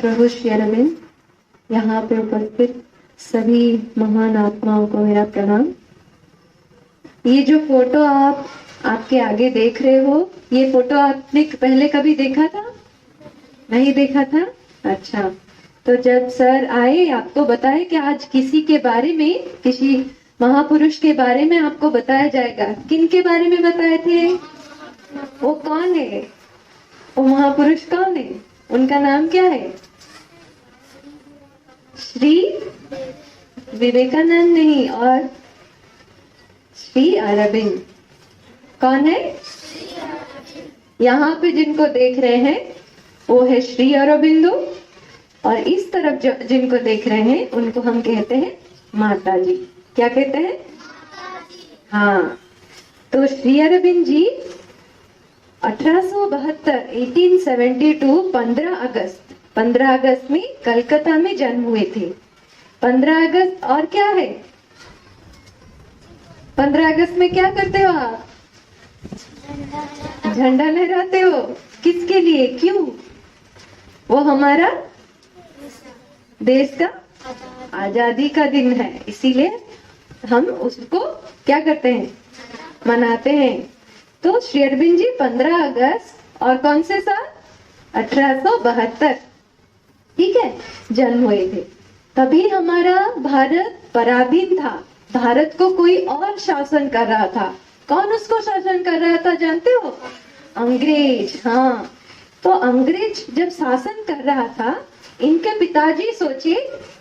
प्रभु श्री अरविंद, यहाँ पे उपस्थित सभी महान आत्माओं को मेरा प्रणाम। ये जो फोटो आप आपके आगे देख रहे हो, ये फोटो आपने पहले कभी देखा था? नहीं देखा था? अच्छा, तो जब सर आए आपको बताए कि आज किसी के बारे में, किसी महापुरुष के बारे में आपको बताया जाएगा। किन के बारे में बताए थे? वो कौन है? वो महापुरुष कौन है? उनका नाम क्या है? श्री विवेकानंद नहीं, और श्री अरविंद। कौन है? यहाँ पे जिनको देख रहे हैं वो है श्री अरविंदो, और इस तरफ जिनको देख रहे हैं उनको हम कहते हैं माता जी। क्या कहते हैं? हाँ, तो श्री अरविंद जी 1872 1872 15 अगस्त में कलकत्ता में जन्म हुए थे। 15 अगस्त, और क्या है 15 अगस्त में? क्या करते हो आप? झंडा लहराते हो। किसके लिए, क्यों? वो हमारा देश का आजादी का दिन है, इसीलिए हम उसको क्या करते हैं? मनाते हैं। तो श्री अरविंद जी 15 अगस्त और कौन से साल? 1872, ठीक है, जन्म हुए थे। तभी हमारा भारत पराधीन था, भारत को कोई और शासन कर रहा था। कौन उसको शासन कर रहा था जानते हो? अंग्रेज। हाँ, तो अंग्रेज जब शासन कर रहा था, इनके पिताजी सोचे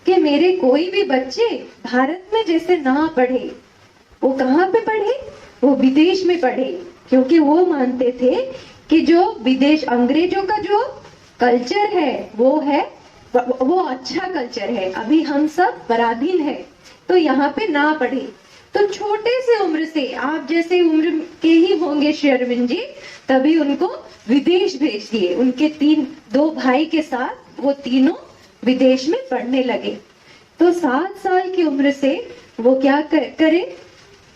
कि मेरे कोई भी बच्चे भारत में जैसे ना पढ़े। वो कहाँ पे पढ़े? वो विदेश में पढ़े, क्योंकि वो मानते थे कि जो विदेश, अंग्रेजों का जो कल्चर है वो अच्छा कल्चर है, अभी हम सब पराधीन है, तो यहाँ पे ना पढ़े। तो छोटे से उम्र से, आप जैसे उम्र के ही होंगे श्री अरविंद जी, तभी उनको विदेश भेज दिए। उनके दो भाई के साथ वो तीनों विदेश में पढ़ने लगे। तो 7 साल की उम्र से वो क्या करे?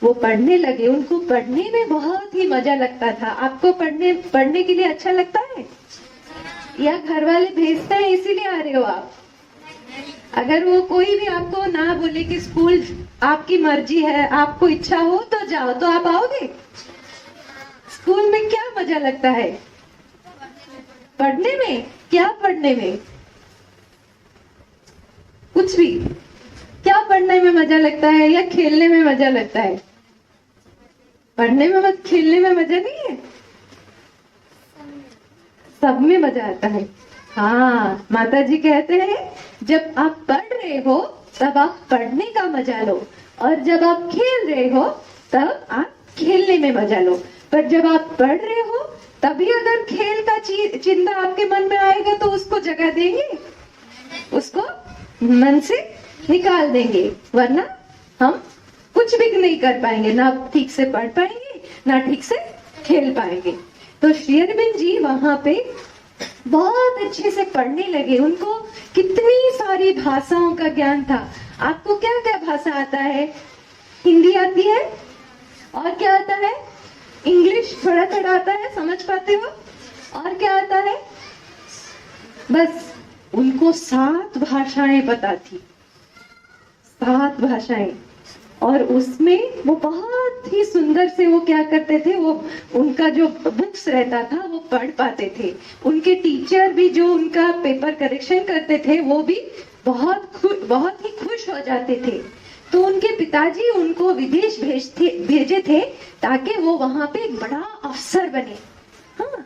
वो पढ़ने लगे। उनको पढ़ने में बहुत ही मजा लगता था। आपको पढ़ने के लिए अच्छा लगता है या घर वाले भेजते हैं इसीलिए आ रहे हो आप? अगर वो कोई भी आपको ना बोले कि स्कूल आपकी मर्जी है, आपको इच्छा हो तो जाओ, तो आप आओगे? स्कूल में क्या मजा लगता है? पढ़ने में? क्या पढ़ने में? कुछ भी। क्या पढ़ने में मजा लगता है या खेलने में मजा लगता है? पढ़ने में खेलने में मजा नहीं है, सब में मजा आता है। हाँ, माता जी कहते हैं जब आप पढ़ रहे हो तब आप पढ़ने का मजा लो, और जब आप खेल रहे हो तब आप खेलने में मजा लो। पर जब आप पढ़ रहे हो तभी अगर खेल का चिंता आपके मन में आएगा तो उसको जगह देंगे, उसको मन से निकाल देंगे, वरना हम कुछ भी नहीं कर पाएंगे, ना ठीक से पढ़ पाएंगे ना ठीक से खेल पाएंगे। तो श्री अरविंद जी वहां पे बहुत अच्छे से पढ़ने लगे। उनको कितनी सारी भाषाओं का ज्ञान था। आपको क्या क्या भाषा आता है? हिंदी आती है, और क्या आता है? इंग्लिश थोड़ा थोड़ा आता है, समझ पाते हो? और क्या आता है? बस उनको 7 भाषाएं पता थी, 7 भाषाएं। और उसमें वो बहुत ही सुंदर से वो क्या करते थे, वो उनका जो बुक्स रहता था वो पढ़ पाते थे। उनके टीचर भी जो उनका पेपर करेक्शन करते थे वो भी बहुत ही खुश हो जाते थे। तो उनके पिताजी उनको विदेश भेजे थे ताकि वो वहां पे एक बड़ा अफसर बने। हाँ,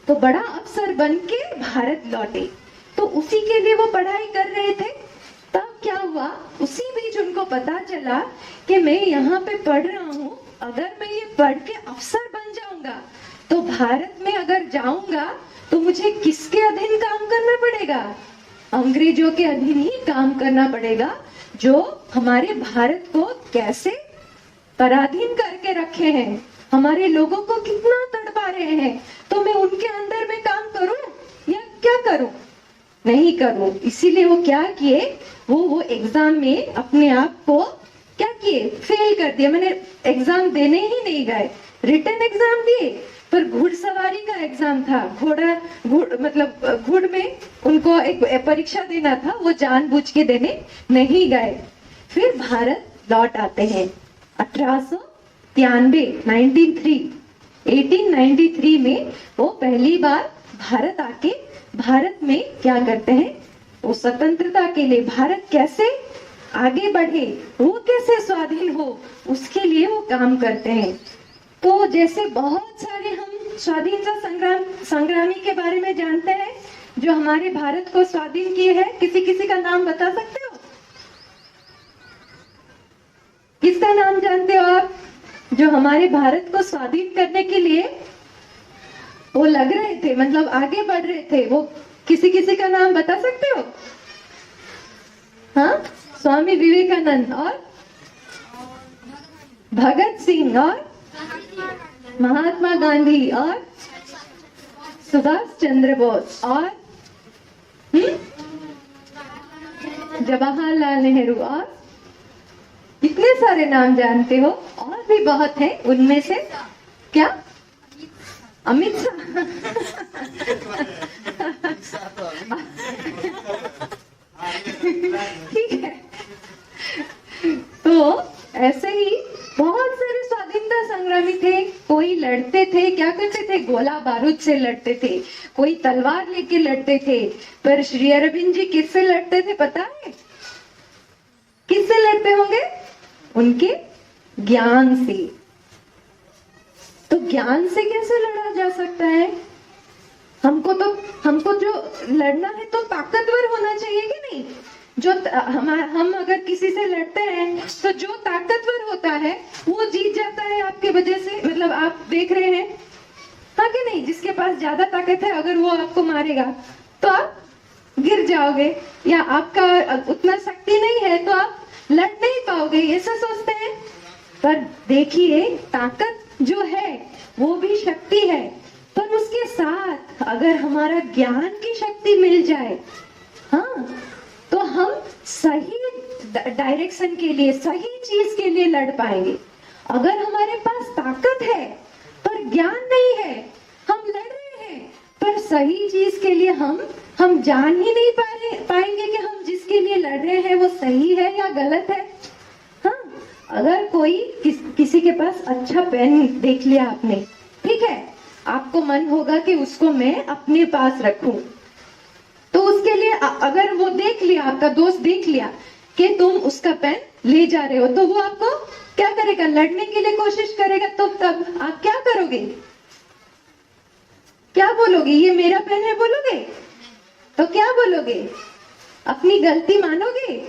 तो बड़ा अफसर बन के भारत लौटे। तो उसी के लिए वो पढ़ाई कर रहे थे। तब क्या हुआ, उसी बीच उनको पता चला कि मैं यहाँ पे पढ़ रहा हूँ, अगर मैं ये पढ़ के अफसर बन जाऊंगा तो भारत में अगर जाऊंगा तो मुझे किसके अधीन काम करना पड़ेगा? अंग्रेजों के अधीन ही काम करना पड़ेगा, जो हमारे भारत को कैसे पराधीन करके रखे हैं, हमारे लोगों को कितना तड़पा रहे हैं। तो मैं उनके अंदर में काम करूं या क्या करूं? नहीं करूं। इसीलिए वो क्या किए, वो एग्जाम में अपने आप को क्या किए? फेल कर दिया। मैंने एग्जाम देने ही नहीं गए, रिटन एग्जाम दिए पर घुड़सवारी का एग्जाम था, मतलब घुड़ में उनको एक परीक्षा देना था, वो जानबूझ के देने नहीं गए। फिर भारत लौट आते हैं 1893 में वो पहली बार भारत आके भारत में क्या करते हैं, वो स्वतंत्रता के लिए भारत कैसे आगे बढ़े, वो कैसे स्वाधीन हो, उसके लिए वो काम करते हैं। तो जैसे बहुत सारे हम स्वाधीनता संग्रामी के बारे में जानते हैं जो हमारे भारत को स्वाधीन किए हैं। किसी का नाम बता सकते हो? किसका नाम जानते हो आप जो हमारे भारत को स्वाधीन करने के लिए वो लग रहे थे, मतलब आगे बढ़ रहे थे? वो किसी का नाम बता सकते हो? हाँ, स्वामी विवेकानंद और भगत सिंह और महात्मा गांधी और सुभाष चंद्र बोस और जवाहरलाल नेहरू और इतने सारे नाम जानते हो। और भी बहुत है उनमें से, क्या? अमित शाह। ठीक है, तो ऐसे ही बहुत सारे स्वाधीनता संग्रामी थे। कोई लड़ते थे, क्या करते थे, गोला बारूद से लड़ते थे, कोई तलवार लेके लड़ते थे। पर श्री अरविंद जी किससे लड़ते थे पता है? किससे लड़ते होंगे? उनके ज्ञान से। तो ज्ञान से कैसे लड़ा जा सकता है? हमको जो लड़ना है तो ताकतवर होना चाहिए कि नहीं? हम अगर किसी से लड़ते हैं तो जो ताकतवर होता है वो जीत जाता है आपके वजह से, मतलब आप देख रहे हैं, हाँ कि नहीं? जिसके पास ज्यादा ताकत है अगर वो आपको मारेगा तो आप गिर जाओगे, या आपका उतना शक्ति नहीं है तो आप लड़ नहीं पाओगे, ऐसा सोचते हैं। पर देखिए, ताकत जो है वो भी शक्ति है, पर उसके साथ अगर हमारा ज्ञान की शक्ति मिल जाए, हाँ, तो हम सही डायरेक्शन के लिए, सही चीज के लिए लड़ पाएंगे। अगर हमारे पास ताकत है पर ज्ञान नहीं है, हम लड़ रहे हैं पर सही चीज के लिए हम जान ही नहीं पाएंगे कि हम जिसके लिए लड़ रहे हैं वो सही है या गलत है। हाँ, अगर कोई किसी के पास अच्छा पेन देख लिया आपने, ठीक है, आपको मन होगा कि उसको मैं अपने पास रखूं, तो उसके लिए अगर वो देख लिया, आपका दोस्त देख लिया कि तुम उसका पेन ले जा रहे हो, तो वो आपको क्या करेगा? लड़ने के लिए कोशिश करेगा। तो तब आप क्या करोगे? क्या बोलोगे? ये मेरा पेन है बोलोगे? तो क्या बोलोगे? अपनी गलती मानोगे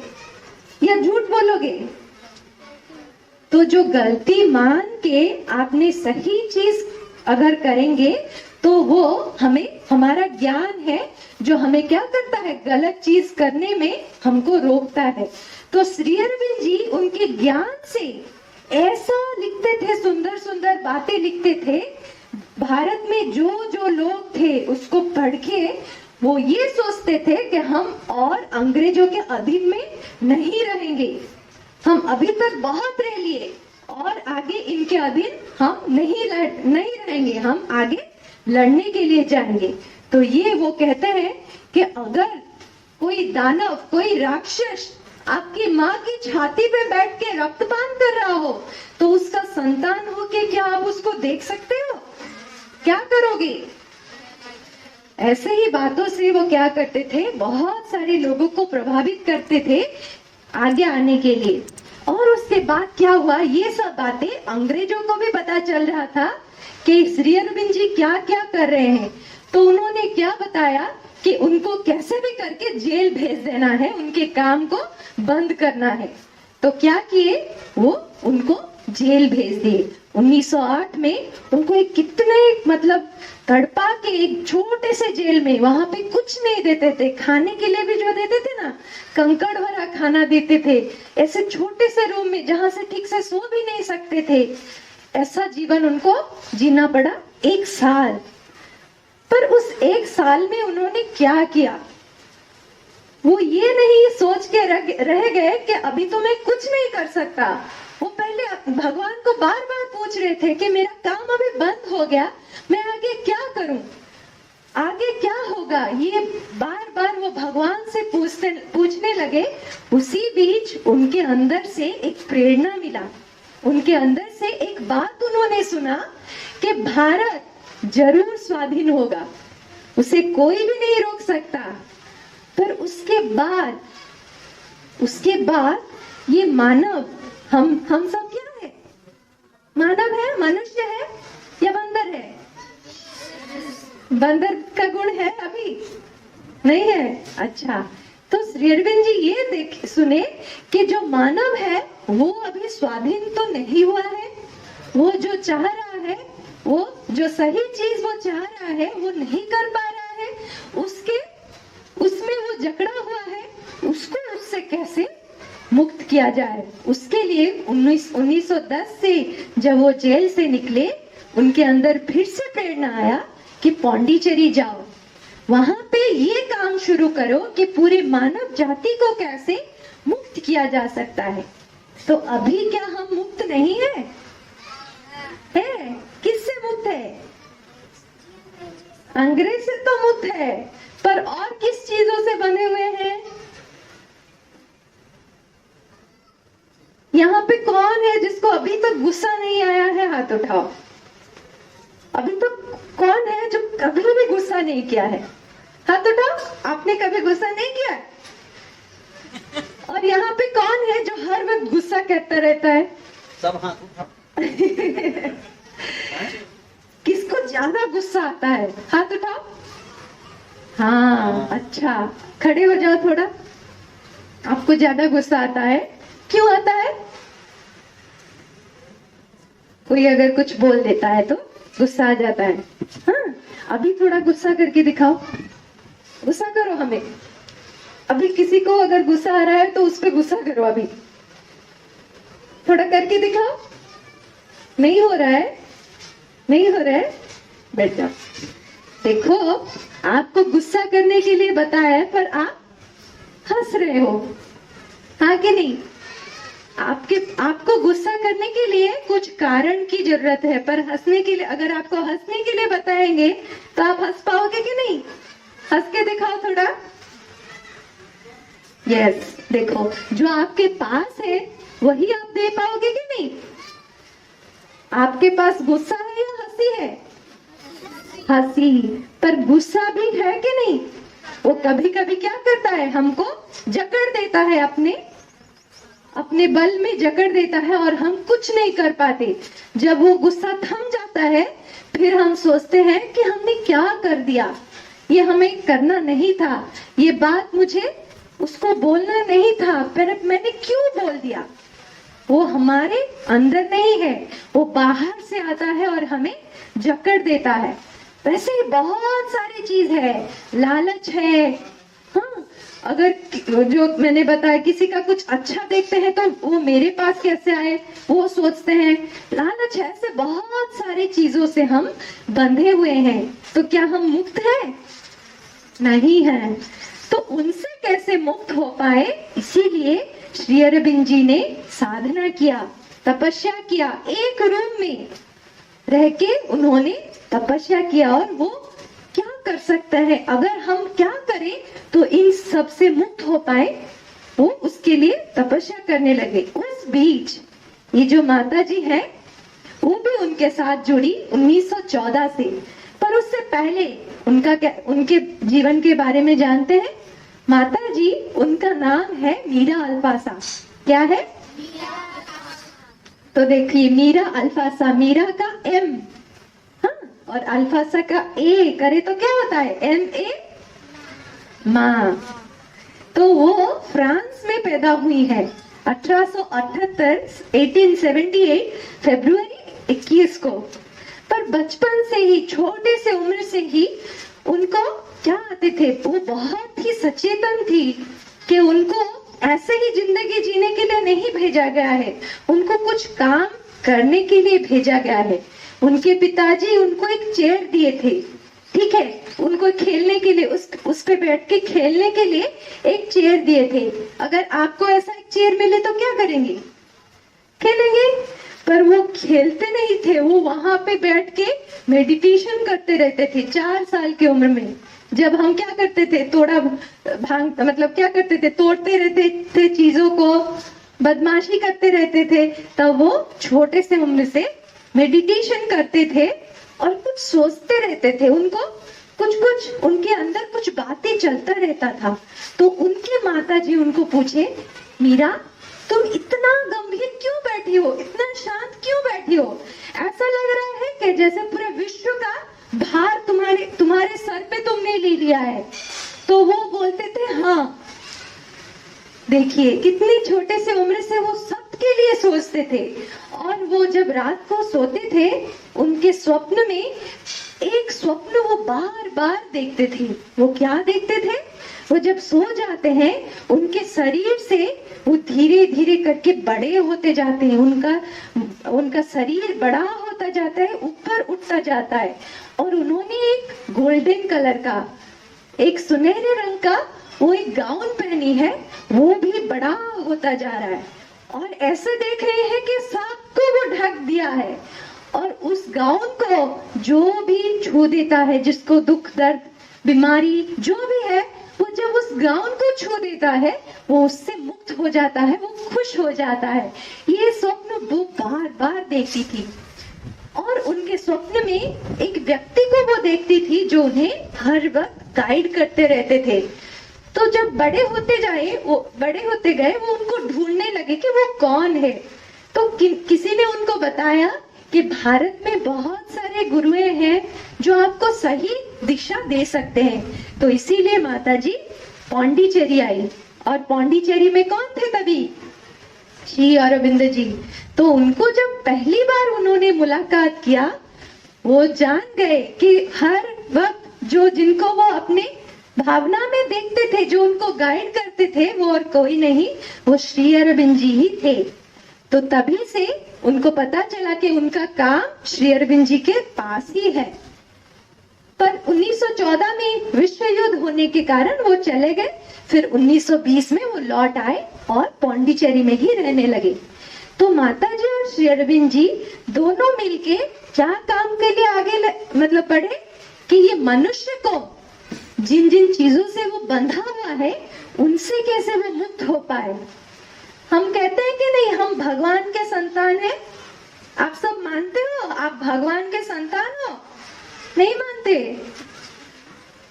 या झूठ बोलोगे? तो जो गलती मान के आपने सही चीज अगर करेंगे तो वो हमारा ज्ञान है जो हमें क्या करता है, गलत चीज करने में हमको रोकता है। तो श्री अरविंद जी उनके ज्ञान से ऐसा लिखते थे, सुंदर सुंदर बातें लिखते थे। भारत में जो लोग थे उसको पढ़ के वो ये सोचते थे कि हम और अंग्रेजों के अधीन में नहीं रहेंगे, हम अभी तक बहुत रह लिए और आगे इनके अधीन हम नहीं रहेंगे, हम आगे लड़ने के लिए जाएंगे। तो ये वो कहते हैं कि अगर कोई दानव, कोई राक्षस आपकी माँ की छाती पे बैठ के रक्तपान कर रहा हो तो उसका संतान हो के क्या आप उसको देख सकते हो? क्या करोगे? ऐसे ही बातों से वो क्या करते थे, बहुत सारे लोगों को प्रभावित करते थे आगे आने के लिए। और उसके बाद क्या हुआ, ये सब बातें अंग्रेजों को भी पता चल रहा था कि श्री अरविंद जी क्या क्या कर रहे हैं। तो उन्होंने क्या बताया कि उनको कैसे भी करके जेल भेज देना है, उनके काम को बंद करना है। तो क्या किए, वो उनको जेल भेज दिए। 1908 में उनको एक कितने मतलब तड़पा के एक छोटे से जेल में, वहां पे कुछ नहीं देते थे, खाने के लिए भी जो देते थे ना, कंकड़ भरा खाना देते थे, ऐसे छोटे से रूम में जहां से ठीक से सो भी नहीं सकते थे। ऐसा जीवन उनको जीना पड़ा 1 साल। पर उस 1 साल में उन्होंने क्या किया, वो ये नहीं सोच के रह गए कि अभी तो मैं कुछ नहीं कर सकता। वो पहले भगवान को बार बार पूछ सोच रहे थे कि मेरा काम अभी बंद हो गया, मैं आगे क्या करूं, आगे क्या होगा, ये बार बार वो भगवान से पूछने लगे। उसी बीच उनके अंदर से एक प्रेरणा मिला, उनके अंदर से एक बात उन्होंने सुना कि भारत जरूर स्वाधीन होगा, उसे कोई भी नहीं रोक सकता। पर उसके बाद ये मानव, हम सब क्या है, मानव है, मनुष्य है या बंदर है? बंदर का गुण है अभी नहीं है। अच्छा, तो श्री अरविंद जी ये सुने कि जो मानव है वो अभी स्वाधीन तो नहीं हुआ है, वो जो चाह रहा है, वो जो सही चीज वो चाह रहा है वो नहीं कर पा रहा है, उसमें वो जकड़ा हुआ है, उसको उससे कैसे मुक्त किया जाए। उसके लिए 1910 से जब वो जेल से निकले, उनके अंदर फिर से प्रेरणा आया कि पौंडीचेरी जाओ, वहां पे ये काम शुरू करो कि पूरे मानव जाति को कैसे मुक्त किया जा सकता है। तो अभी क्या हम मुक्त नहीं है? किससे मुक्त है? अंग्रेज से तो मुक्त है, पर और किस चीजों से बने हुए हैं? यहाँ पे कौन है जिसको अभी तक गुस्सा नहीं आया है? हाथ उठाओ। अभी तक कौन है जो कभी भी गुस्सा नहीं किया है? हाथ उठाओ। आपने कभी गुस्सा नहीं किया? और यहाँ पे कौन है जो हर वक्त गुस्सा कहता रहता है? सब हाथ उठाओ। किसको ज्यादा गुस्सा आता है? हाथ उठाओ। हाँ, अच्छा, खड़े हो जाओ थोड़ा। आपको ज्यादा गुस्सा आता है, क्यों आता है? कोई अगर कुछ बोल देता है तो गुस्सा आ जाता है। हाँ, अभी थोड़ा गुस्सा करके दिखाओ, गुस्सा करो हमें। अभी किसी को अगर गुस्सा आ रहा है तो उस पर गुस्सा करो, अभी थोड़ा करके दिखाओ। नहीं हो रहा है, नहीं हो रहा है, बैठ जाओ। देखो, आपको गुस्सा करने के लिए बताया है, पर आप हंस रहे हो, हाँ कि नहीं? आपको गुस्सा करने के लिए कुछ कारण की जरूरत है, पर हंसने के लिए, अगर आपको हंसने के लिए बताएंगे तो आप हंस पाओगे कि नहीं? हंस के दिखाओ थोड़ा। यस, देखो, जो आपके पास है वही आप दे पाओगे कि नहीं? आपके पास गुस्सा है या हंसी है? हंसी, पर गुस्सा भी है कि नहीं? वो कभी कभी क्या करता है, हमको जकड़ देता है, अपने बल में जकड़ देता है और हम कुछ नहीं कर पाते। जब वो गुस्सा थम जाता है, फिर हम सोचते हैं कि हमने क्या कर दिया, ये हमें करना नहीं था, ये बात मुझे उसको बोलना नहीं था, पर मैंने क्यों बोल दिया। वो हमारे अंदर नहीं है, वो बाहर से आता है और हमें जकड़ देता है। वैसे ही बहुत सारी चीज है, लालच है। हाँ, अगर जो मैंने बताया, किसी का कुछ अच्छा देखते हैं तो वो मेरे पास कैसे आए, वो सोचते हैं। लालच है, ऐसे बहुत सारी चीजों से हम बंधे हुए हैं। तो क्या हम मुक्त हैं? नहीं है। तो उनसे कैसे मुक्त हो पाए? इसीलिए श्री अरविंद जी ने साधना किया, तपस्या किया, एक रूम में रह के उन्होंने तपस्या किया। और वो क्या कर सकता है, अगर हम क्या करें तो इन सब से मुक्त हो पाए, वो उसके लिए तपस्या करने लगे। उस बीच ये जो माता जी है वो भी उनके साथ जुड़ी 1914 से। पर उससे पहले उनके जीवन के बारे में जानते हैं। माता जी, उनका नाम है मीरा अल्फासा। क्या है? तो देखिए, मीरा अल्फासा, मीरा का एम, हाँ, और अल्फासा का ए करे तो क्या होता है? MA, माँ। तो वो फ्रांस में पैदा हुई है 1878 फरवरी 21 को। पर बचपन से ही, छोटे से उम्र से ही उनको क्या आते थे, वो बहुत ही सचेतन थी कि उनको ऐसे ही जिंदगी जीने के लिए नहीं भेजा गया है, उनको कुछ काम करने के लिए भेजा गया है। उनके पिताजी उनको एक चेयर दिए थे, ठीक है, उनको खेलने के लिए, उस पे बैठ के खेलने के लिए एक चेयर दिए थे। अगर आपको ऐसा एक चेयर मिले तो क्या करेंगे? खेलेंगे। पर वो खेलते नहीं थे, वो वहां पे बैठ के मेडिटेशन करते रहते थे 4 साल की उम्र में। जब हम क्या करते थे, तोड़ा भांग मतलब क्या करते थे, तोड़ते रहते थे चीजों को, बदमाशी करते रहते थे, तब वो छोटे से उम्र से मेडिटेशन करते थे और कुछ सोचते रहते थे। उनको कुछ उनके अंदर कुछ बातें चलता रहता था। तो उनके माता जी उनको पूछे, मीरा तुम इतना गंभीर क्यों बैठी हो, इतना शांत क्यों बैठी हो? ऐसा लग रहा है कि जैसे पूरे विश्व का भार तुम्हारे सर पे तुमने ले लिया है। तो वो बोलते थे हाँ। देखिए कितनी छोटे से उम्र से वो सबके लिए सोचते थे। और वो जब रात को सोते थे, उनके स्वप्न में एक स्वप्न वो बार बार देखते थे। वो क्या देखते थे? वो जब सो जाते हैं, उनके शरीर से वो धीरे धीरे करके बड़े होते जाते हैं, उनका शरीर बड़ा होता जाता है, ऊपर उठता जाता है। और उन्होंने एक गोल्डन कलर का, एक सुनहरे रंग का वो एक गाउन पहनी है, वो भी बड़ा होता जा रहा है। और ऐसे देख रहे हैं कि सबको वो ढक दिया है। और उस गाउन को जो भी छू देता है, जिसको दुख दर्द बीमारी जो भी है, वो जब उस गाउन को छू देता है, वो उससे मुक्त हो जाता है, वो खुश हो जाता है। ये स्वप्न वो बार बार देखती थी। और उनके स्वप्न में एक व्यक्ति को वो देखती थी जो उन्हें हर वक्त गाइड करते रहते थे। तो जब बड़े होते गए, वो उनको ढूंढने लगे कि वो कौन है। तो किसी ने उनको बताया कि भारत में बहुत सारे गुरुएं हैं जो आपको सही दिशा दे सकते हैं। तो इसीलिए माताजी पौंडीचेरी आई। और पौंडीचेरी में कौन थे तभी? श्री अरविंद जी। तो उनको जब पहली बार उन्होंने मुलाकात किया, वो जान गए कि हर वक्त जिनको वो अपने भावना में देखते थे, जो उनको गाइड करते थे, वो और कोई नहीं, वो श्री अरविंद जी ही थे। तो तभी से उनको पता चला कि उनका काम श्री अरविंद जी के पास ही है। पर 1914 में विश्व युद्ध होने के कारण वो चले गए। फिर 1920 में वो लौट आए और पौंडीचेरी में ही रहने लगे। तो माताजी और श्री अरविंद जी दोनों मिलके क्या काम के लिए आगे बढ़े कि ये मनुष्य को जिन जिन चीजों से वो बंधा हुआ है, उनसे कैसे वो मुक्त हो पाए। हम कहते हैं कि नहीं, हम भगवान के संतान हैं। आप सब मानते हो आप भगवान के संतान हो? नहीं मानते?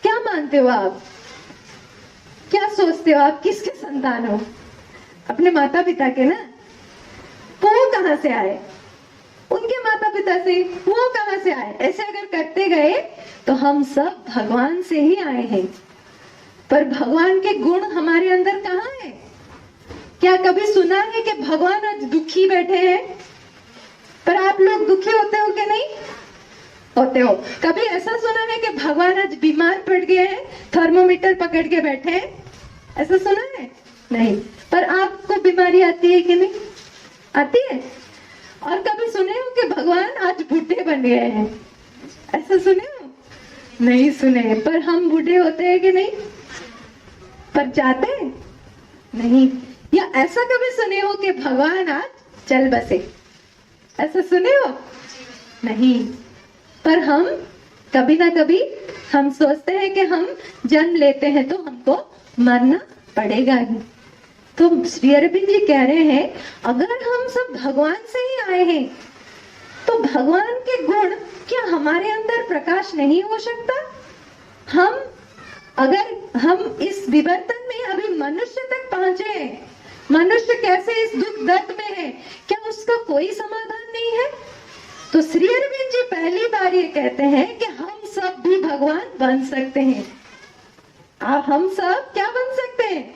क्या मानते हो आप? क्या सोचते हो आप किसके संतान हो? अपने माता पिता के ना। तो वो कहां से आए? उनके माता पिता से। वो कहां से आए? ऐसे अगर करते गए तो हम सब भगवान से ही आए हैं। पर भगवान के गुण हमारे अंदर कहाँ है? क्या कभी सुना है कि भगवान आज दुखी बैठे हैं? पर आप लोग दुखी होते हो कि नहीं होते हो? कभी ऐसा सुना है कि भगवान आज बीमार पड़ गए हैं, थर्मोमीटर पकड़ के बैठे हैं? ऐसा सुना है? नहीं। पर आपको बीमारी आती है कि नहीं आती है? और कभी सुने हो कि भगवान आज बूढ़े बन गए हैं? ऐसा सुने हो? नहीं सुने। पर हम बूढ़े होते हैं कि नहीं? पर जाते हैं नहीं। या ऐसा कभी सुने हो कि भगवान आज चल बसे? ऐसा सुने हो? नहीं। पर हम कभी ना कभी हम सोचते हैं कि हम जन्म लेते हैं तो हमको मरना पड़ेगा ही। तो श्री अरविंद जी कह रहे हैं, अगर हम सब भगवान से ही आए हैं तो भगवान के गुण क्या हमारे अंदर प्रकाश नहीं हो सकता? अगर हम इस विवर्तन में अभी मनुष्य तक पहुंचे हैं, मनुष्य कैसे इस दुख दर्द में है, क्या उसका कोई समाधान नहीं है? तो श्री अरविंद जी पहली बार ये कहते हैं कि हम सब भी भगवान बन सकते हैं। हम सब क्या बन सकते हैं?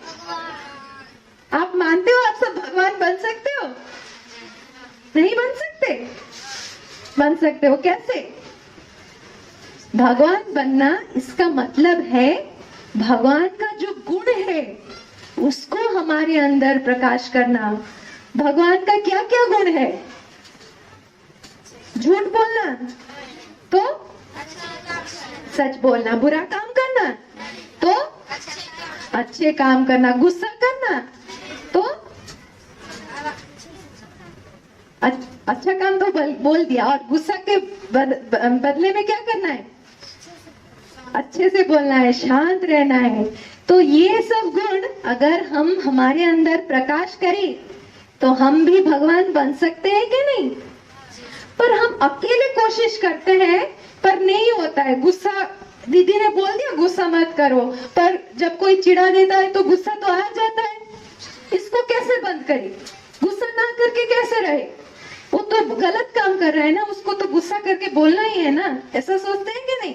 आप मानते हो आप सब भगवान बन सकते हो? नहीं बन सकते? बन सकते हो। कैसे? भगवान बनना इसका मतलब है भगवान का जो गुण है उसको हमारे अंदर प्रकाश करना। भगवान का क्या क्या गुण है? झूठ बोलना तो सच बोलना, बुरा काम करना तो अच्छे काम करना, गुस्सा करना तो अच्छा काम तो बोल दिया, और गुस्सा के बदले में क्या करना है? अच्छे से बोलना है, शांत रहना है। तो ये सब गुण अगर हम हमारे अंदर प्रकाश करें तो हम भी भगवान बन सकते हैं कि नहीं? पर हम अकेले कोशिश करते हैं पर नहीं होता है। गुस्सा, दीदी ने बोल दिया गुस्सा मत करो, पर जब कोई चिढ़ा देता है तो गुस्सा तो आ जाता है। इसको कैसे बंद करें? गुस्सा ना करके कैसे रहे? वो तो गलत काम कर रहा है ना, उसको तो गुस्सा करके बोलना ही है ना, ऐसा सोचते हैं कि नहीं?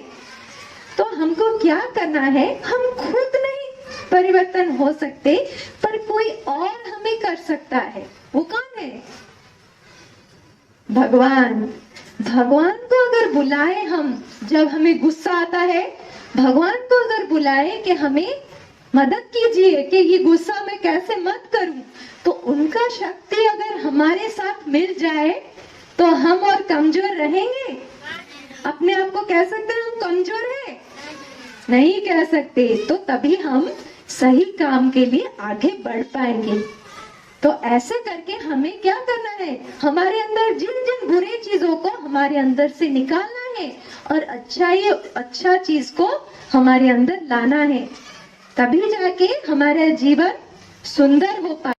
तो हमको क्या करना है? हम खुद नहीं परिवर्तन हो सकते, पर कोई और हमें कर सकता है। वो कौन है? भगवान। भगवान को अगर बुलाए हम, जब हमें गुस्सा आता है, भगवान को अगर बुलाए कि हमें मदद कीजिए कि ये गुस्सा मैं कैसे मत करूं, तो उनका शक्ति अगर हमारे साथ मिल जाए तो हम और कमजोर रहेंगे? अपने आप को कह सकते हैं हम कमजोर हैं? नहीं कह सकते। तो तभी हम सही काम के लिए आगे बढ़ पाएंगे। तो ऐसे करके हमें क्या करना है? हमारे अंदर जिन जिन बुरी चीजों को हमारे अंदर से निकालना है और अच्छा चीज को हमारे अंदर लाना है, तभी जाके हमारा जीवन सुंदर हो पाए।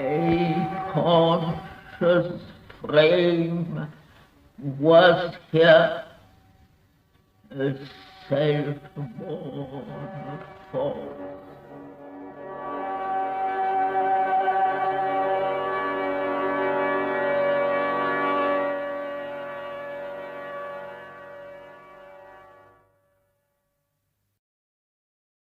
A conscious flame was here, a self-born fall.